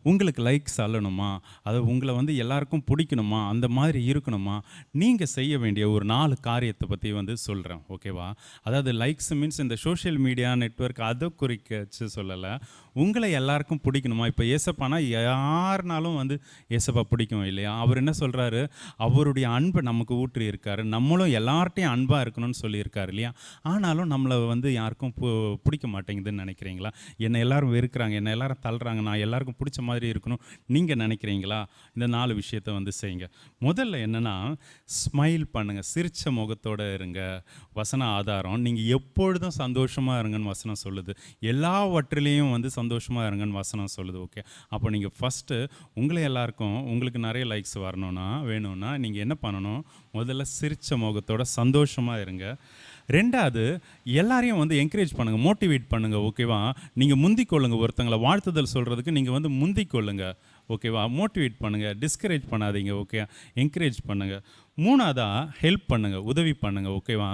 உங்களுக்கு லைக்ஸ் அள்ளணுமா, அது உங்கள வந்து எல்லாருக்கும் பிடிக்கணுமா, அந்த மாதிரி இருக்கணுமா, நீங்க செய்ய வேண்டிய ஒரு 4 காரியத்த பத்தி வந்து சொல்றேன். ஓகேவா? அதாவது லைக்ஸ் மீன்ஸ் இந்த சோஷியல் மீடியா நெட்வொர்க் அத குறிக்கச்சு சொல்லல. உங்கள எல்லாருக்கும் பிடிக்கணுமா, இப்ப ஏசப்பானா யாருனாலும் வந்து ஏசப்பா பிடிக்கும் இல்லையா? அவர் என்ன சொல்றாரு, அவருடைய அன்ப நமக்கு ஊற்றி இருக்காரு. நம்மளும் எல்லார்ட்டயும் அன்பா இருக்கணும்னு சொல்லியிருக்காரு இல்லையா? ஆனாலும் நம்மள வந்து யாருக்கும் பிடிக்க மாட்டேங்குதுன்னு நினைக்கிறீங்களா? என்ன எல்லாரும் வெறுக்கிறாங்க, என்ன எல்லாரும் தள்ளுறாங்க, நான் எல்லாருக்கும் பிடிச்ச மாதிரி இருக்கணும் நீங்க நினைக்கிறீங்களா? இந்த 4 விஷயத்த வந்து செய்யுங்க. முதல்ல என்னன்னா, ஸ்மைல் பண்ணுங்க. சிரிச்ச முகத்தோட இருங்க. வசன ஆதாரம். நீங்க எப்பொழுதும் சந்தோஷமா இருங்கன்னு வசனம் சொல்லுது. எல்லாவற்றிலேயும் வந்து சந்தோஷமா இருங்கன்னு வசனம் சொல்லுது. ஓகே. அப்போ நீங்க ஃபர்ஸ்ட்டு எல்லாருக்கும் உங்களுக்கு நிறைய லைக்ஸ் வேணும்னா நீங்க என்ன பண்ணணும்? முதல்ல சிரிச்ச முகத்தோட சந்தோஷமா இருங்க. 2வது எல்லாரையும் வந்து என்கரேஜ் பண்ணுங்க, மோட்டிவேட் பண்ணுங்க. ஓகேவா? நீங்க முந்திக் கொள்ளுங்க. ஒருத்தங்கள வாழ்த்துதல் சொல்றதுக்கு நீங்க வந்து முந்திக் கொள்ளுங்க. ஓகேவா? மோட்டிவேட் பண்ணுங்க. டிஸ்கரேஜ் பண்ணாதீங்க. ஓகே. என்கரேஜ் பண்ணுங்க. 3வதா ஹெல்ப் பண்ணுங்க. உதவி பண்ணுங்க. ஓகேவா?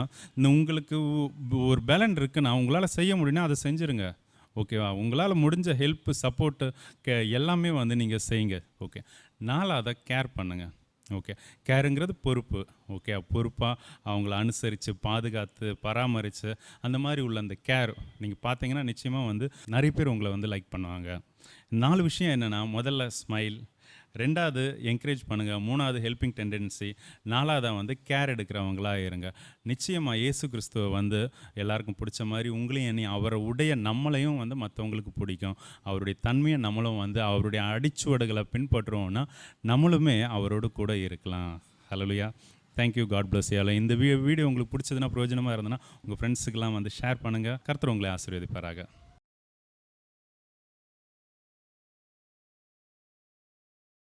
உங்களுக்கு ஒரு பலன் இருக்குன்னா, உங்களால செய்ய முடியும்னா அத செஞ்சுருங்க. ஓகேவா? உங்களால முடிஞ்ச ஹெல்ப், சப்போர்ட் எல்லாமே வந்து நீங்க செய்யுங்க. ஓகே. 4வதா கேர் பண்ணுங்க. ஓகே. கேருங்கிறது பொறுப்பு. ஓகே. பொறுப்பா அவங்கள அனுசரித்து, பாதுகாத்து, பராமரித்து, அந்த மாதிரி உள்ள அந்த கேர் நீங்கள் பார்த்தீங்கன்னா நிச்சயமா வந்து நிறைய பேர் உங்களை வந்து லைக் பண்ணுவாங்க. 4 விஷயம் என்னென்னா, முதல்ல ஸ்மைல், 2வது என்கரேஜ் பண்ணுங்கள், 3வது ஹெல்பிங் டெண்டன்சி, 4வதா வந்து கேர் எடுக்கிறவங்களா இருங்க. நிச்சயமாக இயேசு கிறிஸ்துவ வந்து எல்லாருக்கும் பிடிச்ச மாதிரி உங்களையும் என்னையும் அவரை உடைய நம்மளையும் வந்து மற்றவங்களுக்கு பிடிக்கும். அவருடைய தன்மையை நம்மளும் வந்து அவருடைய அடிச்சுவடுகளை பின்பற்றுவோம்னா நம்மளுமே அவரோடு கூட இருக்கலாம். Hallelujah. Thank you. God bless you. இந்த வீடியோ உங்களுக்கு பிடிச்சதுன்னா, பிரயோஜனமாக இருந்ததுன்னா உங்கள் ஃப்ரெண்ட்ஸுக்கெல்லாம் வந்து ஷேர் பண்ணுங்கள். கர்த்தர் உங்களை ஆசீர்வதிப்பாராக.